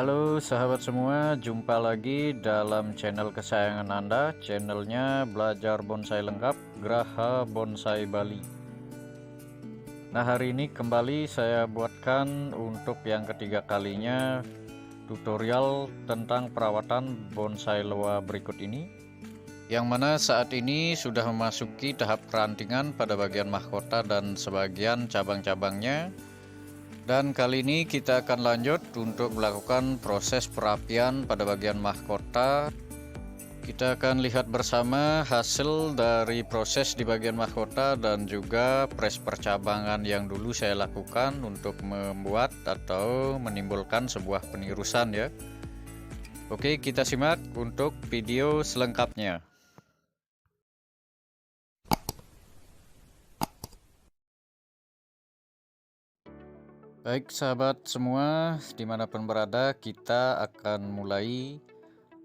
Halo sahabat semua, jumpa lagi dalam channel kesayangan Anda, channelnya Belajar Bonsai Lengkap Graha Bonsai Bali. Nah, hari ini kembali saya buatkan untuk yang ketiga kalinya tutorial tentang perawatan bonsai loa berikut ini, yang mana saat ini sudah memasuki tahap perantingan pada bagian mahkota dan sebagian cabang-cabangnya. Dan kali ini kita akan lanjut untuk melakukan proses perapian pada bagian mahkota. Kita akan lihat bersama hasil dari proses di bagian mahkota dan juga press percabangan yang dulu saya lakukan untuk membuat atau menimbulkan sebuah penirusan ya. Oke, kita simak untuk video selengkapnya. Baik sahabat semua, dimanapun berada, kita akan mulai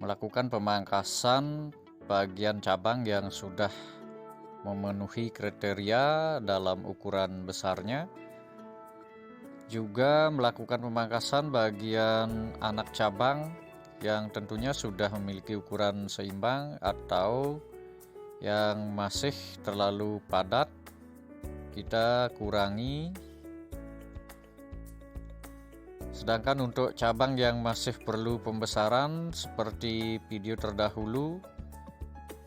melakukan pemangkasan bagian cabang yang sudah memenuhi kriteria dalam ukuran besarnya. Juga melakukan pemangkasan bagian anak cabang yang tentunya sudah memiliki ukuran seimbang atau yang masih terlalu padat, kita kurangi. Sedangkan untuk cabang yang masih perlu pembesaran seperti video terdahulu,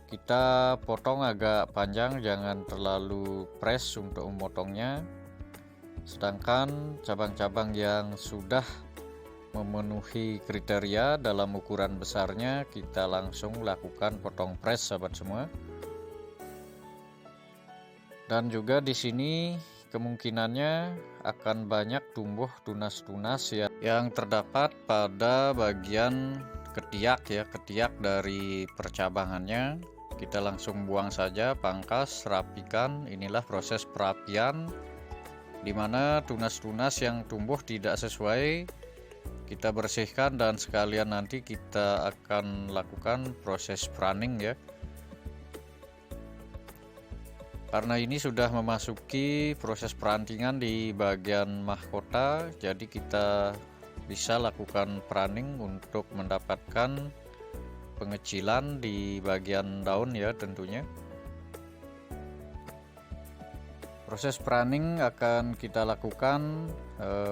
kita potong agak panjang, jangan terlalu press untuk memotongnya. Sedangkan cabang-cabang yang sudah memenuhi kriteria dalam ukuran besarnya, kita langsung lakukan potong press sahabat semua. Dan juga di sini kemungkinannya akan banyak tumbuh tunas-tunas yang terdapat pada bagian ketiak ya, ketiak dari percabangannya. Kita langsung buang saja, pangkas, rapikan. Inilah proses perapian, dimana tunas-tunas yang tumbuh tidak sesuai kita bersihkan dan sekalian nanti kita akan lakukan proses pruning ya. Karena ini sudah memasuki proses perantingan di bagian mahkota, jadi kita bisa lakukan pruning untuk mendapatkan pengecilan di bagian daun ya tentunya. Proses pruning akan kita lakukan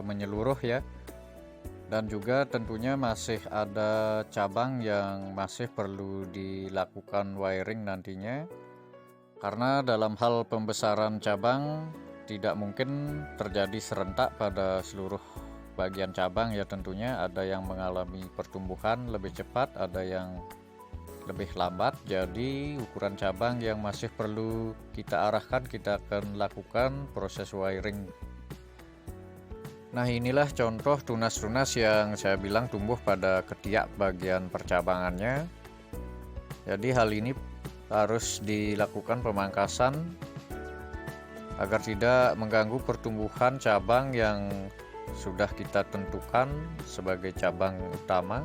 menyeluruh ya. Dan juga tentunya masih ada cabang yang masih perlu dilakukan wiring nantinya. Karena dalam hal pembesaran cabang tidak mungkin terjadi serentak pada seluruh bagian cabang ya, tentunya ada yang mengalami pertumbuhan lebih cepat, ada yang lebih lambat. Jadi ukuran cabang yang masih perlu kita arahkan, kita akan lakukan proses wiring. Nah, inilah contoh tunas-tunas yang saya bilang tumbuh pada ketiak bagian percabangannya. Jadi hal ini harus dilakukan pemangkasan agar tidak mengganggu pertumbuhan cabang yang sudah kita tentukan sebagai cabang utama.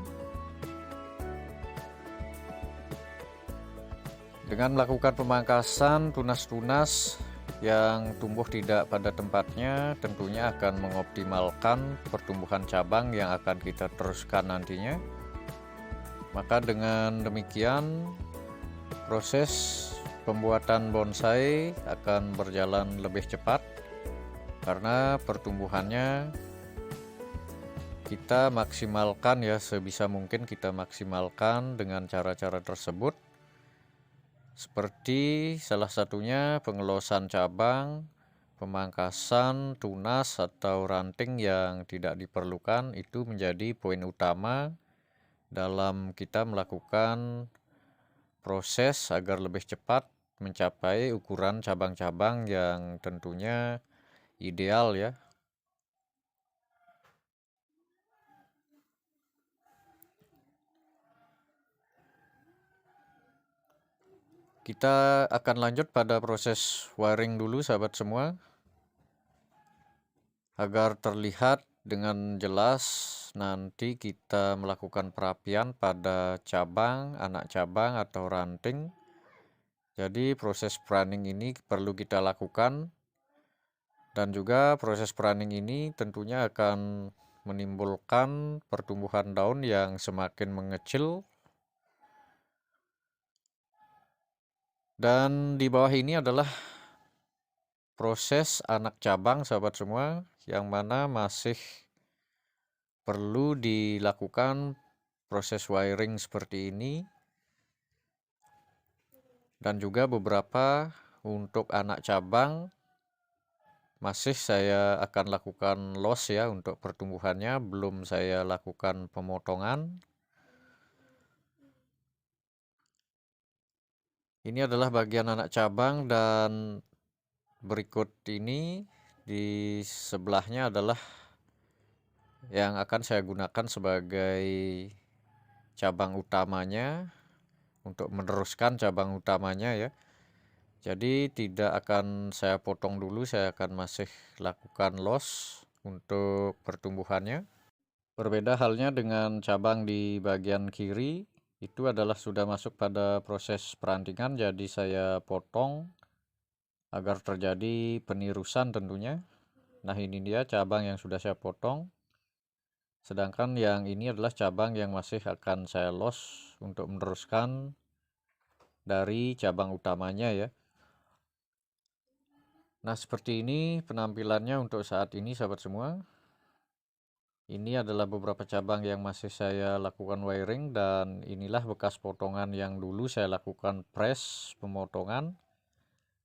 Dengan melakukan pemangkasan tunas-tunas yang tumbuh tidak pada tempatnya, tentunya akan mengoptimalkan pertumbuhan cabang yang akan kita teruskan nantinya. Maka dengan demikian proses pembuatan bonsai akan berjalan lebih cepat karena pertumbuhannya kita maksimalkan ya, sebisa mungkin kita maksimalkan dengan cara-cara tersebut, seperti salah satunya pengelosan cabang, pemangkasan tunas atau ranting yang tidak diperlukan. Itu menjadi poin utama dalam kita melakukan proses agar lebih cepat mencapai ukuran cabang-cabang yang tentunya ideal ya. Kita akan lanjut pada proses wiring dulu sahabat semua, agar terlihat dengan jelas nanti kita melakukan perapian pada cabang, anak cabang atau ranting. Jadi proses pruning ini perlu kita lakukan, dan juga proses pruning ini tentunya akan menimbulkan pertumbuhan daun yang semakin mengecil. Dan di bawah ini adalah proses anak cabang sahabat semua, yang mana masih perlu dilakukan proses wiring seperti ini. Dan juga beberapa untuk anak cabang masih saya akan lakukan loss ya untuk pertumbuhannya, belum saya lakukan pemotongan. Ini adalah bagian anak cabang, dan berikut ini di sebelahnya adalah yang akan saya gunakan sebagai cabang utamanya untuk meneruskan cabang utamanya ya. Jadi tidak akan saya potong dulu, saya akan masih lakukan loss untuk pertumbuhannya. Berbeda halnya dengan cabang di bagian kiri, itu adalah sudah masuk pada proses perantingan, jadi saya potong agar terjadi penirusan tentunya. Nah, ini dia cabang yang sudah saya potong. Sedangkan yang ini adalah cabang yang masih akan saya loss untuk meneruskan dari cabang utamanya ya. Nah, seperti ini penampilannya untuk saat ini sahabat semua. Ini adalah beberapa cabang yang masih saya lakukan wiring, dan inilah bekas potongan yang dulu saya lakukan press pemotongan.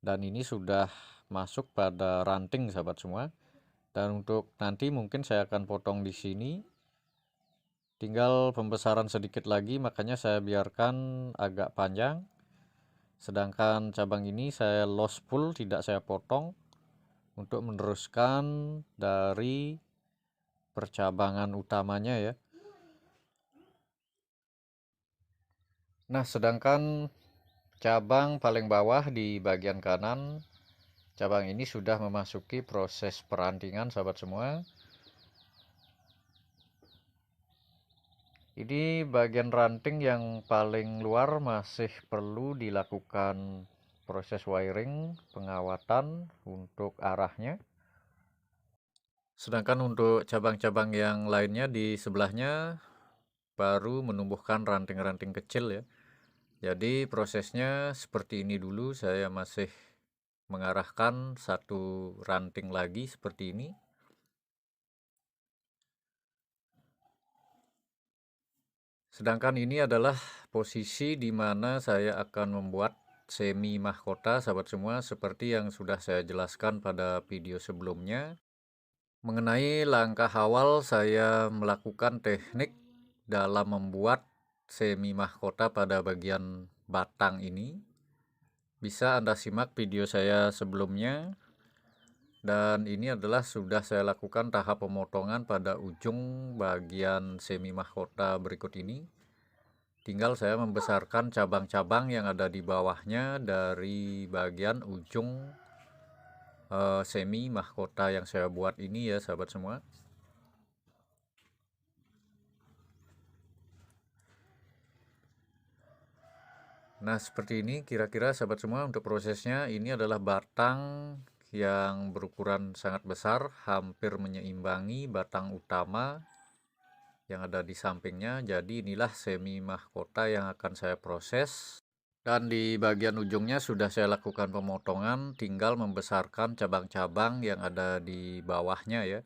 Dan ini sudah masuk pada ranting sahabat semua. Dan untuk nanti mungkin saya akan potong di sini. Tinggal pembesaran sedikit lagi, makanya saya biarkan agak panjang. Sedangkan cabang ini saya loss full, tidak saya potong, untuk meneruskan dari percabangan utamanya ya. Nah, sedangkan cabang paling bawah di bagian kanan, cabang ini sudah memasuki proses perantingan sahabat semua. Ini bagian ranting yang paling luar masih perlu dilakukan proses wiring, pengawatan untuk arahnya. Sedangkan untuk cabang-cabang yang lainnya di sebelahnya baru menumbuhkan ranting-ranting kecil ya. Jadi prosesnya seperti ini dulu, saya masih mengarahkan satu ranting lagi seperti ini. Sedangkan ini adalah posisi di mana saya akan membuat semi mahkota sahabat semua, seperti yang sudah saya jelaskan pada video sebelumnya. Mengenai langkah awal saya melakukan teknik dalam membuat semi mahkota pada bagian batang ini, bisa Anda simak video saya sebelumnya. Dan ini adalah sudah saya lakukan tahap pemotongan pada ujung bagian semi mahkota berikut ini. Tinggal saya membesarkan cabang-cabang yang ada di bawahnya dari bagian ujung semi mahkota yang saya buat ini ya sahabat semua. Nah, seperti ini kira-kira sahabat semua untuk prosesnya. Ini adalah batang yang berukuran sangat besar, hampir menyeimbangi batang utama yang ada di sampingnya. Jadi inilah semi mahkota yang akan saya proses. Dan di bagian ujungnya sudah saya lakukan pemotongan, tinggal membesarkan cabang-cabang yang ada di bawahnya ya.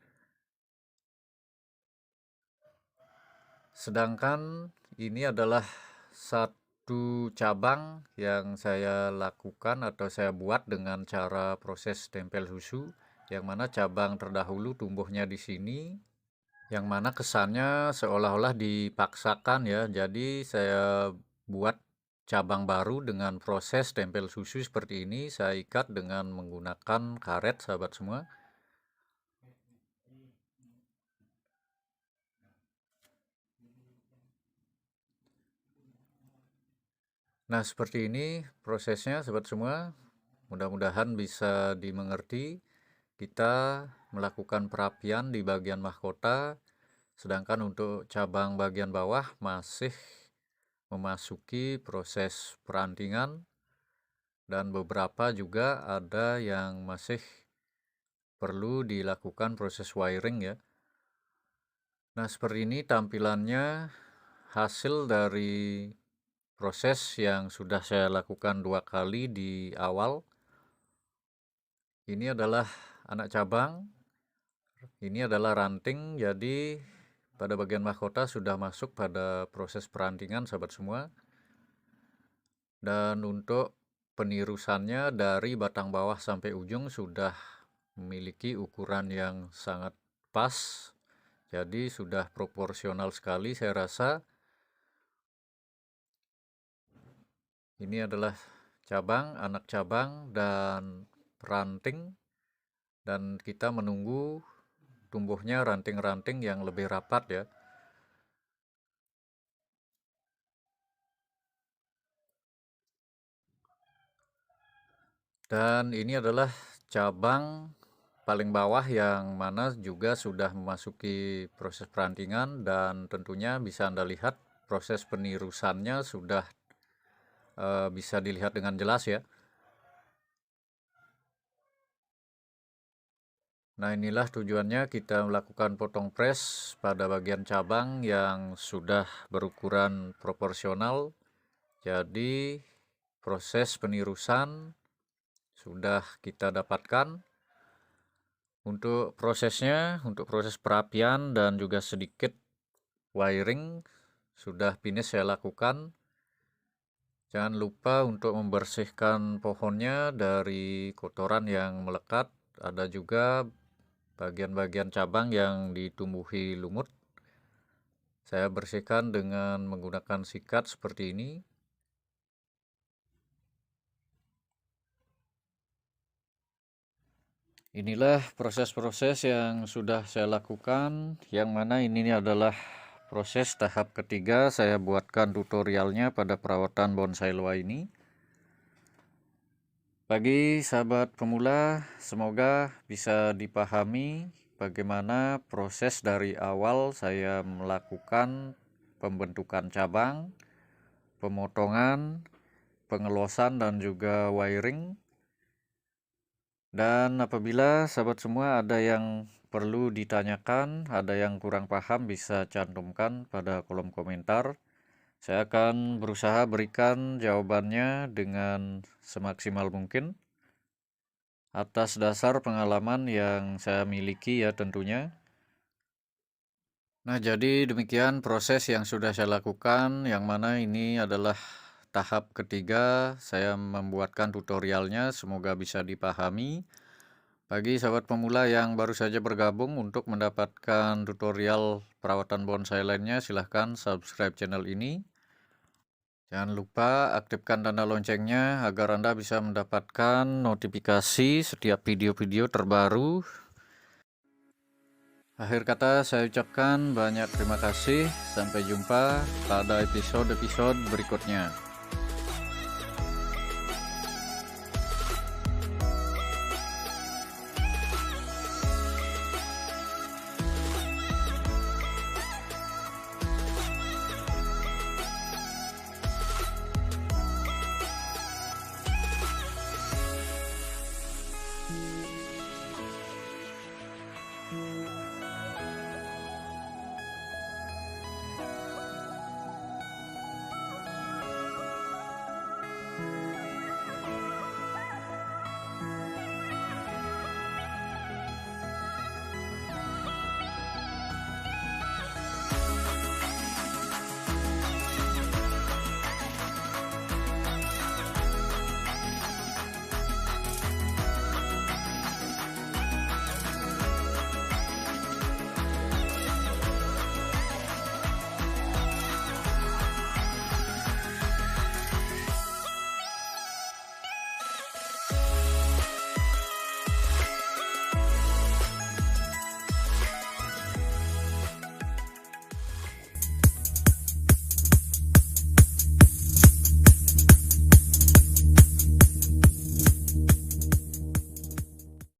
Sedangkan ini adalah satu cabang yang saya lakukan atau saya buat dengan cara proses tempel susu, yang mana cabang terdahulu tumbuhnya di sini, yang mana kesannya seolah-olah dipaksakan ya. Jadi saya buat cabang baru dengan proses tempel susu seperti ini. Saya ikat dengan menggunakan karet sahabat semua. Nah, seperti ini prosesnya sahabat semua. Mudah-mudahan bisa dimengerti. Kita melakukan perapian di bagian mahkota, sedangkan untuk cabang bagian bawah masih memasuki proses perantingan, dan beberapa juga ada yang masih perlu dilakukan proses wiring ya. Nah, seperti ini tampilannya hasil dari proses yang sudah saya lakukan 2 kali di awal. Ini adalah anak cabang, ini adalah ranting, jadi pada bagian mahkota sudah masuk pada proses perantingan sahabat semua. Dan untuk penirusannya dari batang bawah sampai ujung sudah memiliki ukuran yang sangat pas, jadi sudah proporsional sekali saya rasa. Ini adalah cabang, anak cabang, dan ranting, dan kita menunggu tumbuhnya ranting-ranting yang lebih rapat ya. Dan ini adalah cabang paling bawah yang mana juga sudah memasuki proses perantingan, dan tentunya bisa Anda lihat proses penirusannya sudah bisa dilihat dengan jelas ya. Nah, inilah tujuannya kita melakukan potong press pada bagian cabang yang sudah berukuran proporsional. Jadi proses penirusan sudah kita dapatkan. Untuk prosesnya, untuk proses perapian dan juga sedikit wiring sudah finish saya lakukan. Jangan lupa untuk membersihkan pohonnya dari kotoran yang melekat. Ada juga bagian-bagian cabang yang ditumbuhi lumut. Saya bersihkan dengan menggunakan sikat seperti ini. Inilah proses-proses yang sudah saya lakukan, yang mana ini adalah proses tahap ketiga. Saya buatkan tutorialnya pada perawatan bonsai loa ini. Bagi sahabat pemula, semoga bisa dipahami bagaimana proses dari awal saya melakukan pembentukan cabang, pemotongan, pengelosan, dan juga wiring. Dan apabila sahabat semua ada yang perlu ditanyakan, ada yang kurang paham, bisa cantumkan pada kolom komentar. Saya akan berusaha berikan jawabannya dengan semaksimal mungkin atas dasar pengalaman yang saya miliki ya tentunya. Nah, jadi demikian proses yang sudah saya lakukan, yang mana ini adalah tahap ketiga. Saya membuatkan tutorialnya, semoga bisa dipahami. Bagi sahabat pemula yang baru saja bergabung, untuk mendapatkan tutorial perawatan bonsai lainnya, silahkan subscribe channel ini. Jangan lupa aktifkan tanda loncengnya agar Anda bisa mendapatkan notifikasi setiap video-video terbaru. Akhir kata saya ucapkan banyak terima kasih. Sampai jumpa pada episode-episode berikutnya.